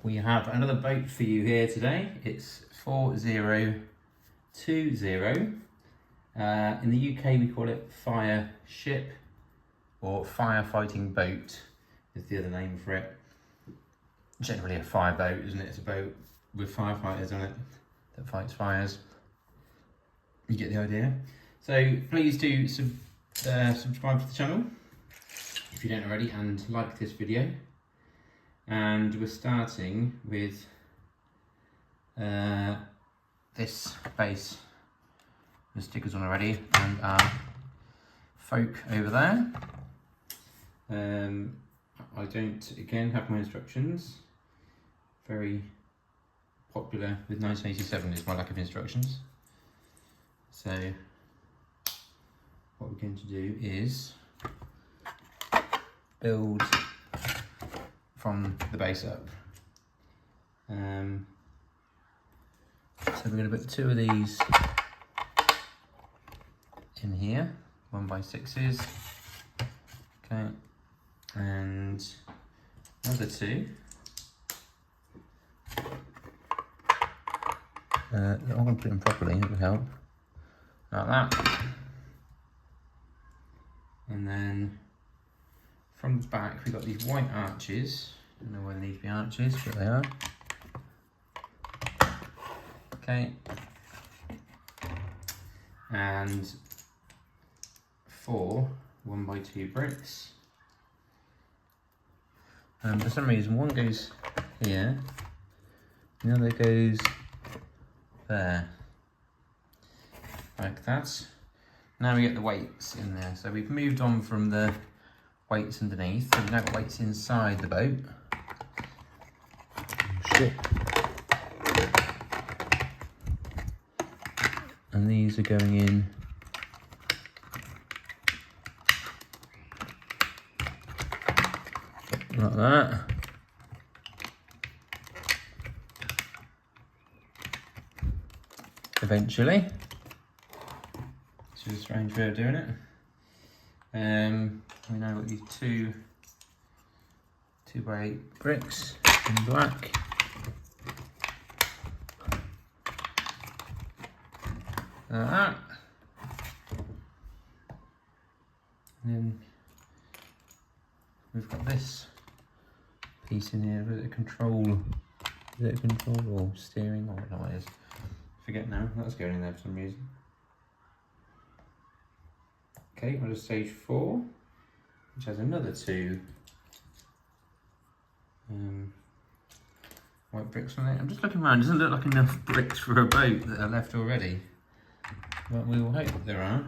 We have another boat for you here today. It's 4020. In the UK we call it fire ship or firefighting boat is the other name for it. Generally a fire boat, isn't it? It's a boat with firefighters on it that fights fires. You get the idea. So please do subscribe to the channel if you don't already and like this video. And we're starting with this base. The stickers on already and our folk over there. I don't again have my instructions. Very popular with 1987 is my lack of instructions. So what we're going to do is build from the base up. So we're going to put two of these in here, 1x6s, okay, and another two. I'm going to put them properly, it will help, like that. And then from the back we've got these white arches. I don't know whether these be arches, but they are. Okay. And 4 1x2 bricks. For some reason one goes here, the other goes there, like that. Now we get the weights in there. So we've moved on from the weights underneath, so we've now got weights inside the boat. Shit. And these are going in like that. Eventually. This is a strange way of doing it. We now got these 2x8 bricks in black. Like that. And then we've got this piece in here with a control. Is it a control or steering or what it is? Forget now, that's going in there for some reason. Okay, on to stage 4, which has another 2 white bricks on it. I'm just looking around, doesn't look like enough bricks for a boat that are left already. But we will hope that there are.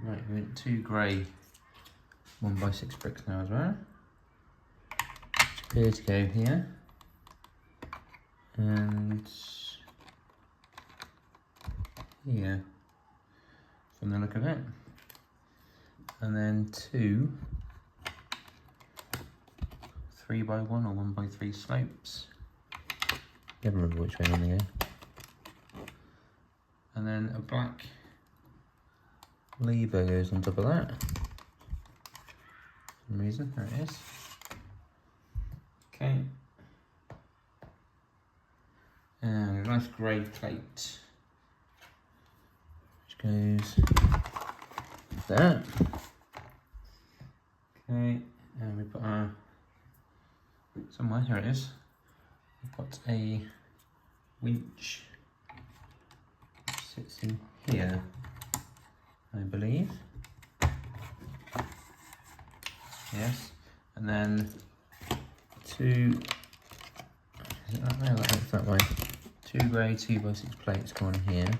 Right, we went 2 grey 1x6 bricks now as well. Which appear to go here. And here, from the look of it. And then 2 3x1 or 1x3 slopes. Never remember which way they go. And then a black lever goes on top of that. For some reason, there it is. Okay. And a nice grey plate, which goes there. Okay, and we put our, somewhere, here it is. We've got a winch which sits in here, I believe. Yes, and then 2, is it that way or that way? 2 grey 2x6 plates go on here,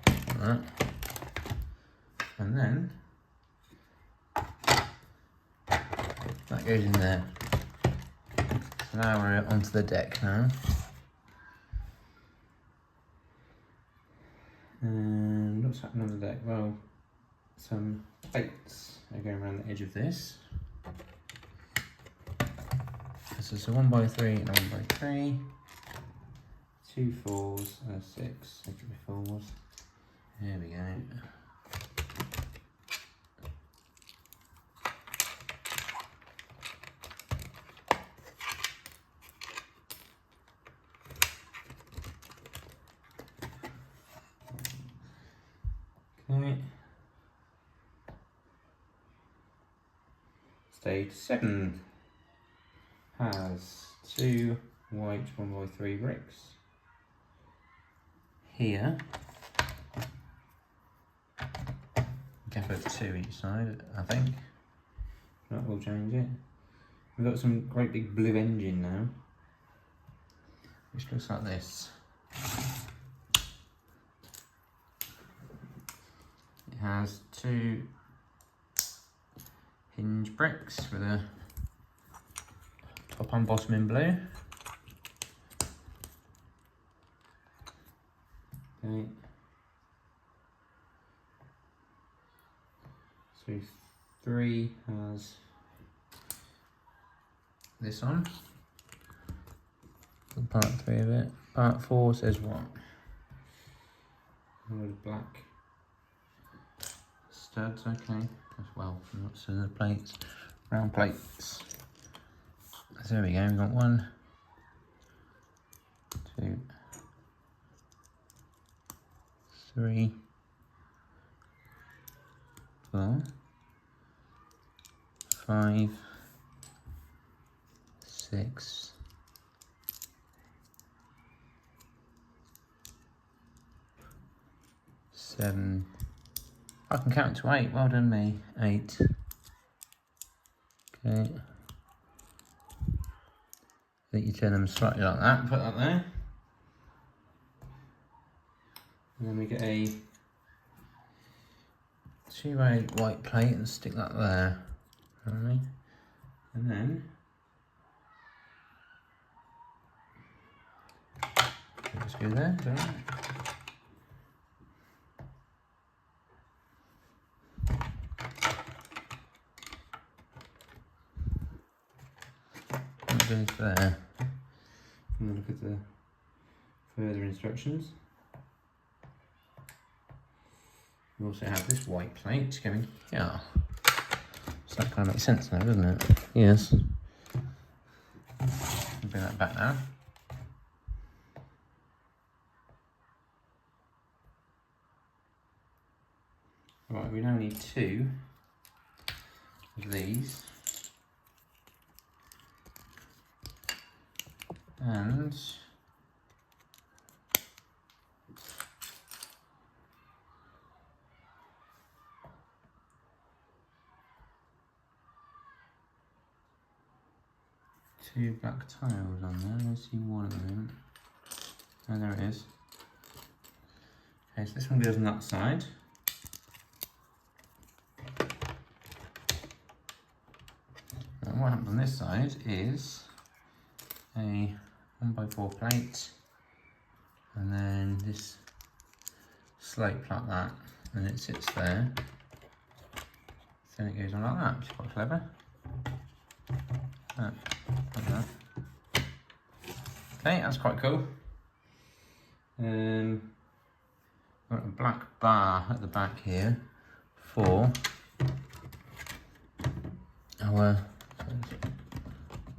like that. And then that goes in there. So now we're onto the deck now. And what's happening on the deck? Well, some plates are going around the edge of this. So it's a 1x3 and a 1x3. 2 4s and a 6. There could be 4s. There we go. Stage 7 has 2 white 1x3 bricks. Here, you can put 2 each side, I think. That will change it. We've got some great big blue engine now, which looks like this. It has 2 hinge bricks with a top and bottom in blue. Okay. So 3 has this on. Part 3 of it. Part 4 says what? With black studs, okay. As well, lots of the plates, round plates. So there we go, we've got 1, 2, 3, 4, 5, 6, 7. I can count to 8, well done me, 8. Okay. I think you turn them slightly like that, put that there. And then we get a 2-way white plate and stick that there. Alright. And then just go there, is alright. That goes there. And then look at the further instructions. We also have this white plate going here. So that kind of makes sense now, doesn't it? Yes. I'll bring that back now. Right, we now need 2 of these. And two black tiles on there. Let's see one of them. Oh, there it is. Okay, so this one goes on that side. And what happens on this side is a 1x4 plate, and then this slope like that, and it sits there. Then it goes on like that, which is quite clever. Like that. Okay, that's quite cool. Got a black bar at the back here for our,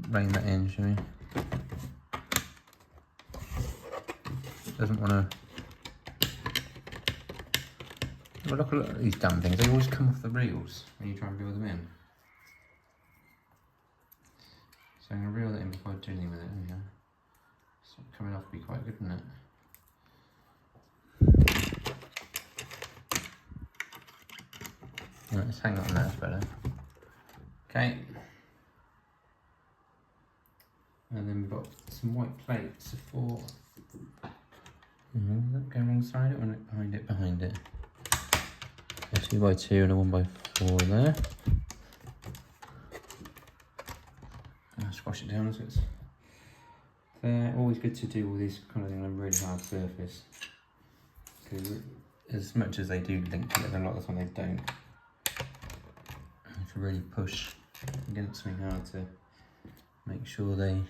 rein that in, shall we? Doesn't want to. Well, look at these damn things. They always come off the reels when you try and reel them in. So I'm going to reel that in before I do anything with it. There we go. So coming off would be quite good, wouldn't it? Right, let's hang that on there, that's better. Okay. And then we've got some white plates for. Go alongside it or behind it? Behind it. A 2x2 and a 1x4 there. I'll squash it down so it's there. Always good to do all these kind of things on a really hard surface. Because as much as they do link together, a lot of the time they don't. You have to really push against something hard to make sure they.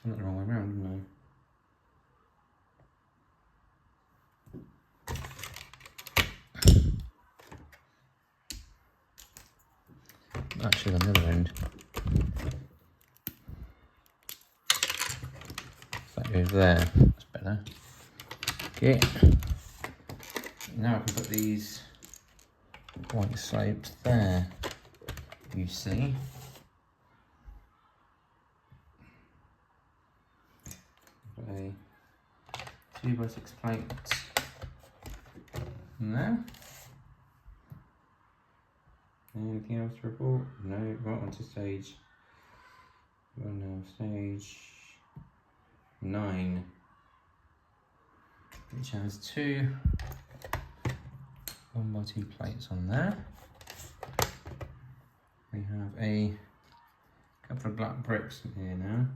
I went the wrong way around, didn't I? Actually, on the other end. That goes there. That's better. Okay. Now I can put these white slopes there, you see. A 2x6 plate in there. Anything else to report? No, right on to stage. We're now stage 9, which has 2 1x2 plates on there. We have a couple of black bricks in here now.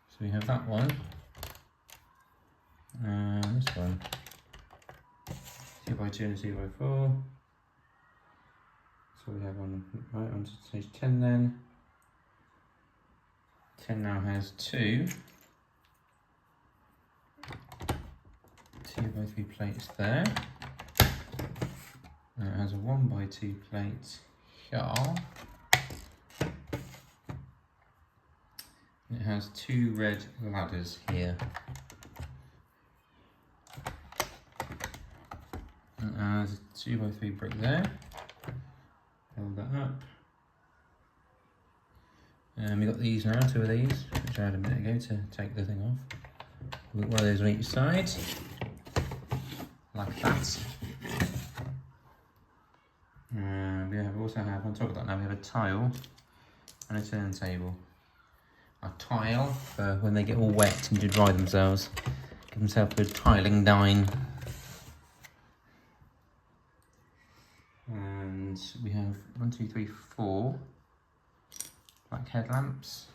So we have that one, and this one, 2x2 and 2x4. So we have one right onto stage 10 then. 10 now has 2 2x3 plates there. And it has a 1x2 plate here. It has 2 red ladders here. And it has a 2x3 brick there. Hold that up. And we got these now, 2 of these, which I had a minute ago to take the thing off. We've got one of those on each side, like that. And we also have, on top of that now, we have a tile and a turntable. A tile for when they get all wet and to dry themselves. Give themselves a good tiling dine. And we have 1, 2, 3, 4 black headlamps.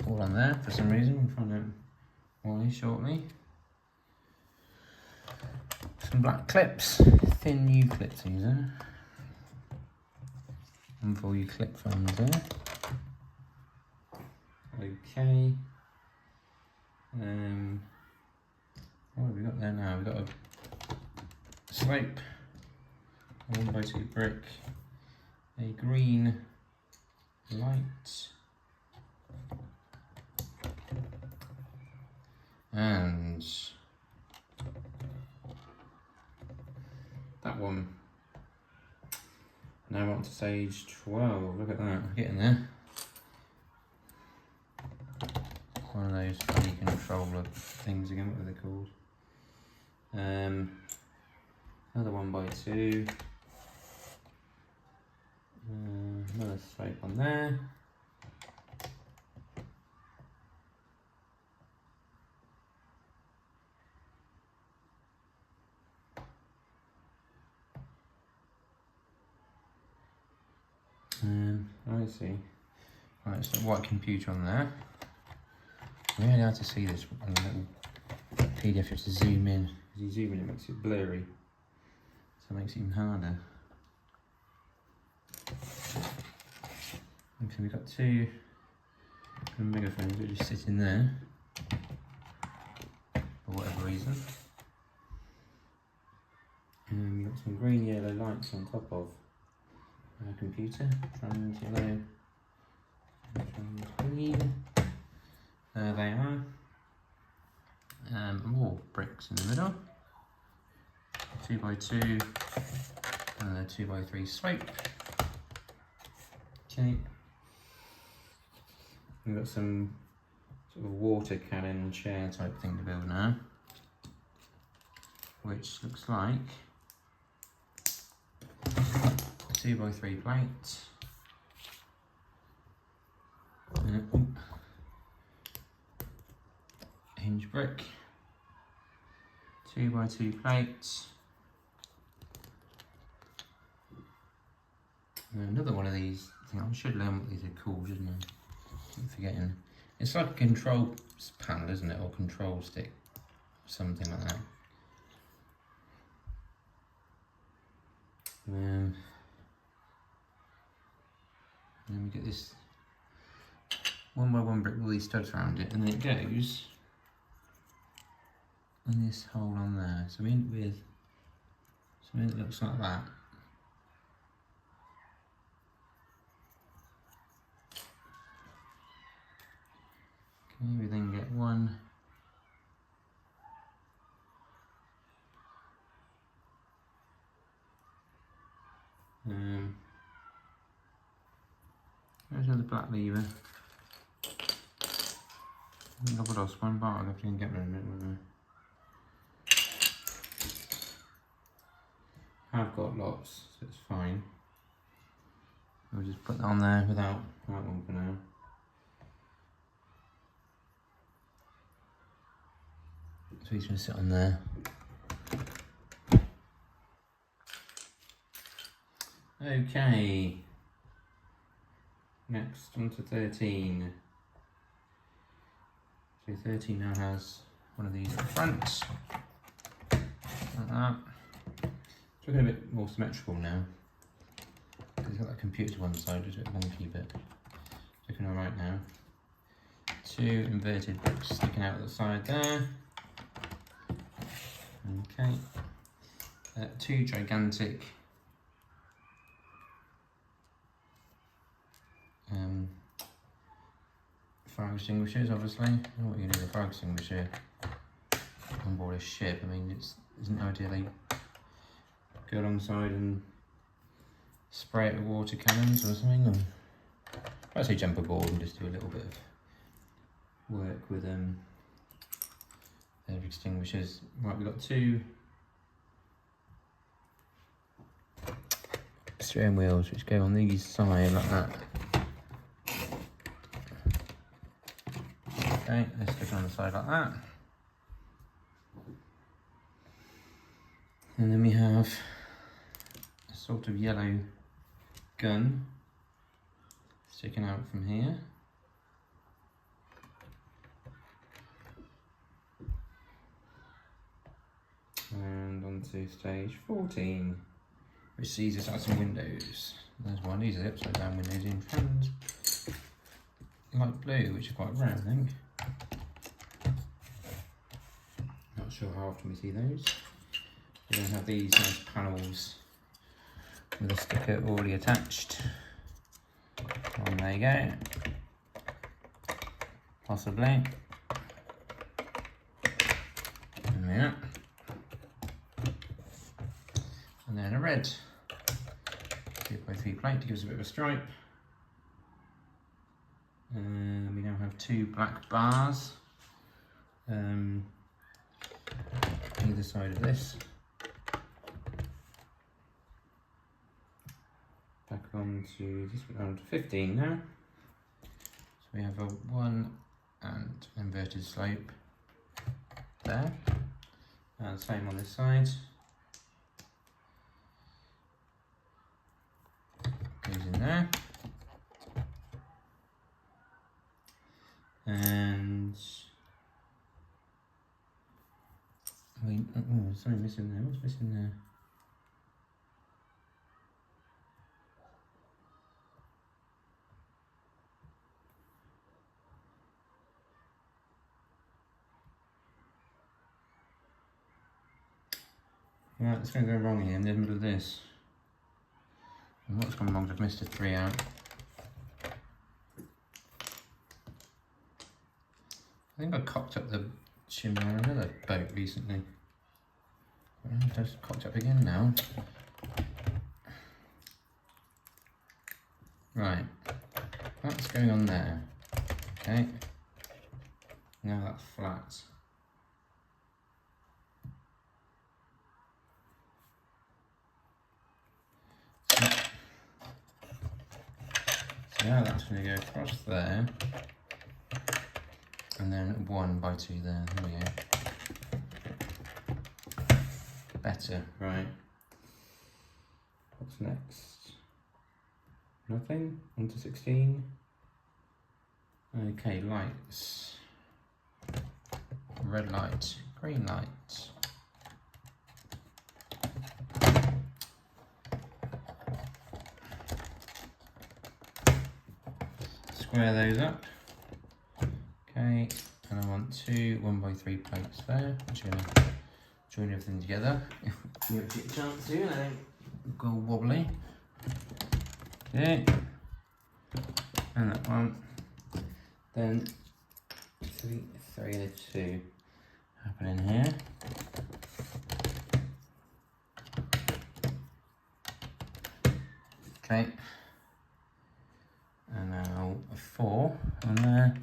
All on there for some reason. We'll find out why shortly. Some black clips, thin U clips these are. And 4 U clip foams there. Okay. What have we got there now? We've got a slope, a 1x2 brick, a green light, and that one. Now on to stage 12. Look at that, getting there. One of those funny controller things again, what are they called? Another 1x2. Another slope on there. I see. Right, so white computer on there. I'm really hard to see this on the little PDF. You have to zoom in. As you zoom in, it makes it blurry, so it makes it even harder. Okay, we've got 2 megaphones that just sit in there for whatever reason. And we've got some green yellow lights on top of our computer. Trans yellow, trans green. There they are. More bricks in the middle. 2x2 and a 2x3 slope. Okay. We've got some sort of water cannon chair type thing to build now, which looks like 2x3 plates. Hinge brick. 2x2 plates. And another one of these. I should learn what these are called, shouldn't I? I'm forgetting. It's like a control panel, isn't it? Or control stick. Something like that. And then we get this 1x1 brick with all these studs around it, and then it goes in this hole on there. So we end with something that looks like that. Okay, we then get get one. There's another black lever. I think I've lost one, but I'll have to get rid of it, won't I? I've got lots, so it's fine. I'll just put that on there without that one for now. So he's going to sit on there. Okay. Next, on to 13. So 13 now has one of these at the front. Like that. It's looking a bit more symmetrical now. Because it's got that computer to one side, it's a bit wonky, but it's looking alright now. Two inverted bricks sticking out at the side there. Okay. Two gigantic fire extinguishers, obviously. I don't know what you need a fire extinguisher on board a ship. I mean, isn't it ideal they go alongside and spray it with water cannons or something? Or I say jump aboard and just do a little bit of work with their extinguishers. Right, we've got two steering wheels which go on these side like that. Okay, let's stick on the side like that. And then we have a sort of yellow gun sticking out from here. And on to stage 14, which sees us out some windows. There's one, these are the upside down windows in front. Light blue, which is quite rare, I think. Not sure how often we see those. We then have these nice panels with a sticker already attached. And there you go. Possibly. And there. And then a red 2x3 plate to give us a bit of a stripe. We now have two black bars either side of this. Back on to this one, on to 15 now. So we have a 1 and inverted slope there, and same on this side. Goes in there. And oh, something missing there. What's missing there? Right, it's going to go wrong here in the middle of this. And what's gone wrong is I've missed a 3 out. I think I cocked up the chimney on another boat recently. I've just cocked up again now. Right, that's going on there. Okay, now that's flat. So now that's going to go across there. And then 1 by 2 there, there we go. Better, right. What's next? Nothing, on to 16. Okay, lights. Red light, green light. Square those up. Okay, and I want two 1x3 plates there, which are going to join everything together. If we get a chance to, and I don't go wobbly. Okay, and that one. Then 3 and a 2 happening here. Okay. And now a 4 on there.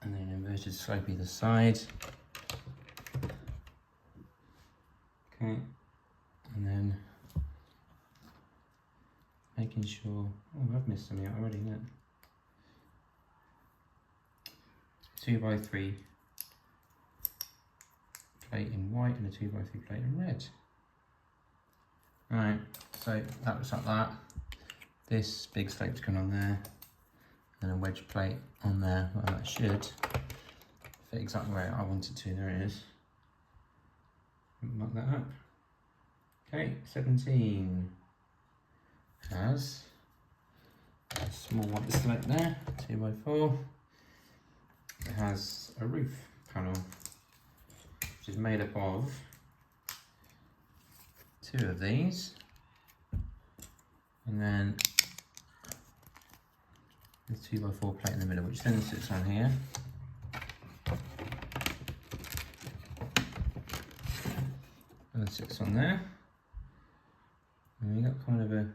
And then inverted slope either side. Okay. And then making sure, oh, I've missed something out already, isn't it? 2x3 plate in white and a 2x3 plate in red. Right, so that looks like that. This big slope's going on there, and a wedge plate on there. Well, that should fit exactly where I want it to. There it is. Mark that up. Okay, 17 has a small white slope there, 2x4. It has a roof panel, which is made up of 2 of these, and then the 2x4 plate in the middle, which then sits on here. And it sits on there. And we've got kind of a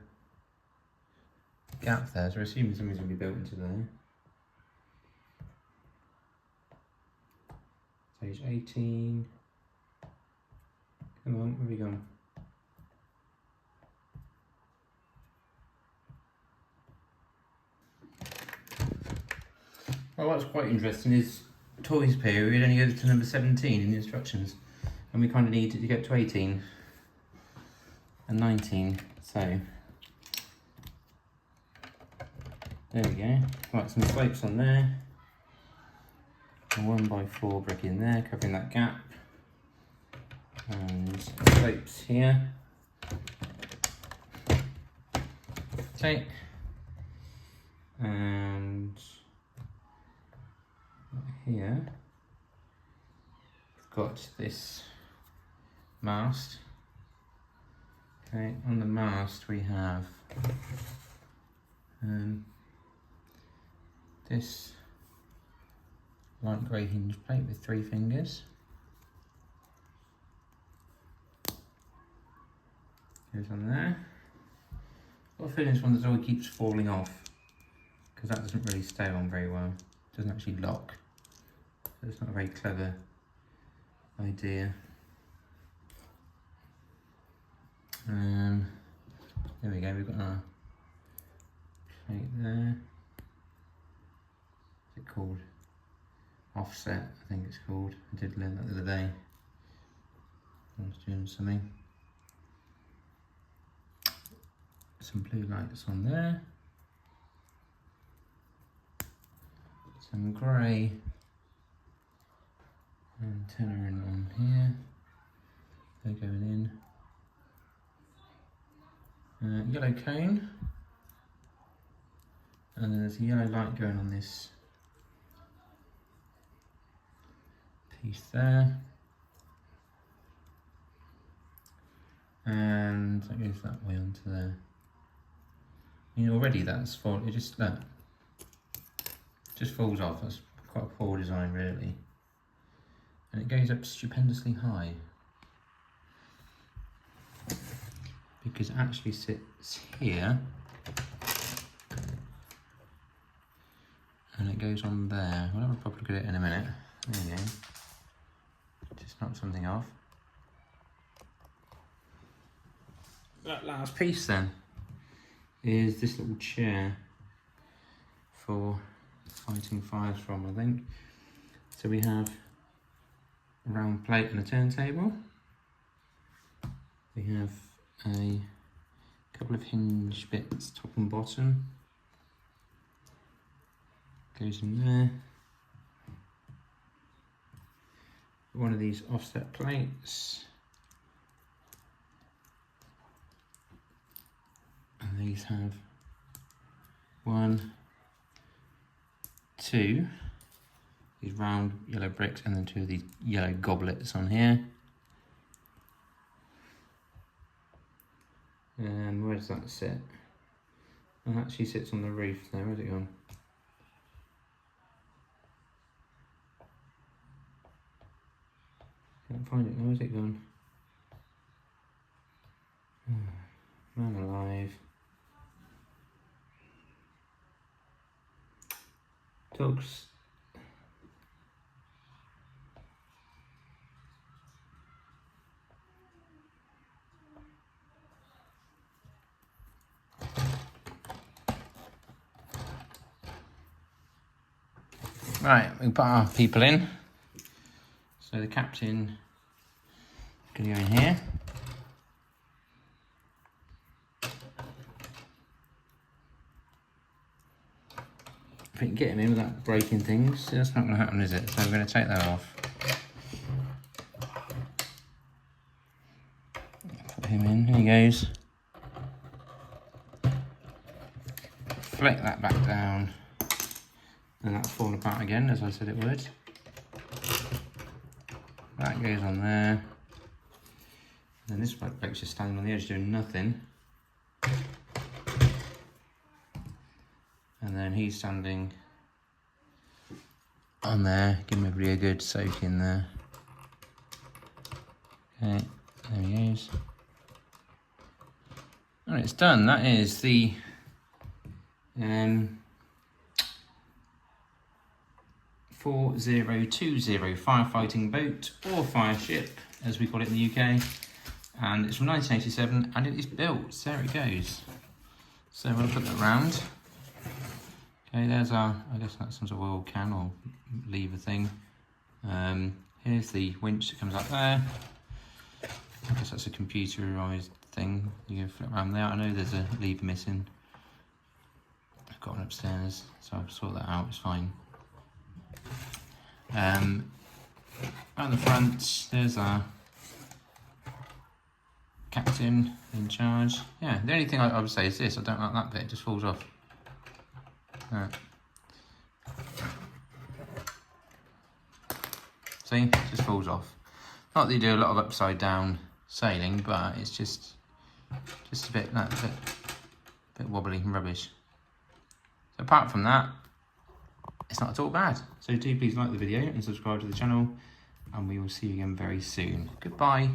gap there, so we're assuming something's going to be built into there. Page 18. Come on, where have we gone? Well, what's quite interesting is toys period only goes to number 17 in the instructions, and we kind of need to get to 18 and 19. So there we go. Right, some slopes on there. A 1x4 brick in there, covering that gap, and slopes here. Okay, and here we've got this mast. Okay, on the mast we have this light grey hinge plate with 3 fingers. Goes on there. I've got a feeling this one always keeps falling off because that doesn't really stay on very well. It doesn't actually lock. So it's not a very clever idea. There we go, we've got our plate there. What's it called? Offset, I think it's called. I did learn that the other day. I was doing something. Some blue lights on there. Some grey antenna in on here. They're going in. Yellow cone. And then there's a yellow light going on this piece there, and that goes that way onto there. I mean, already that's fall. It just falls off. That's quite a poor design, really. And it goes up stupendously high because it actually sits here, and it goes on there. We'll have a proper look at it in a minute. There you go. Just knock something off. That last piece then is this little chair for fighting fires from, I think. So we have a round plate and a turntable. We have a couple of hinge bits, top and bottom. Goes in there. One of these offset plates, and these have 1, 2, these round yellow bricks, and then 2 of these yellow goblets on here. And where does that sit? It actually sits on the roof there. Where's it gone? Can't find it. Where's it gone? Man alive. Dogs. Right, we put our people in. So the captain can go in here. If we can get him in without breaking things, that's not going to happen, is it? So we're going to take that off. Put him in, here he goes. Flick that back down. And that's fallen apart again, as I said it would. That goes on there. And then this bloke's just standing on the edge doing nothing. And then he's standing on there, giving everybody a good soak in there. Okay, there he goes. Alright, it's done. That is the 4020 firefighting boat, or fire ship as we call it in the UK, and it's from 1987 and it is built. So there it goes. So we'll put that round. Okay, there's our, I guess that's some sort of oil can or lever thing. Here's the winch that comes up there. I guess that's a computerized thing. You can flip around there. I know there's a lever missing. I've got one upstairs, so I'll sort that out, it's fine. Around the front, there's our captain in charge. Yeah, the only thing I would say is this, I don't like that bit, it just falls off. Right. See, it just falls off. Not that you do a lot of upside down sailing, but it's just a bit wobbly and rubbish. So apart from that, it's not at all bad. So do please like the video and subscribe to the channel, and we will see you again very soon. Goodbye.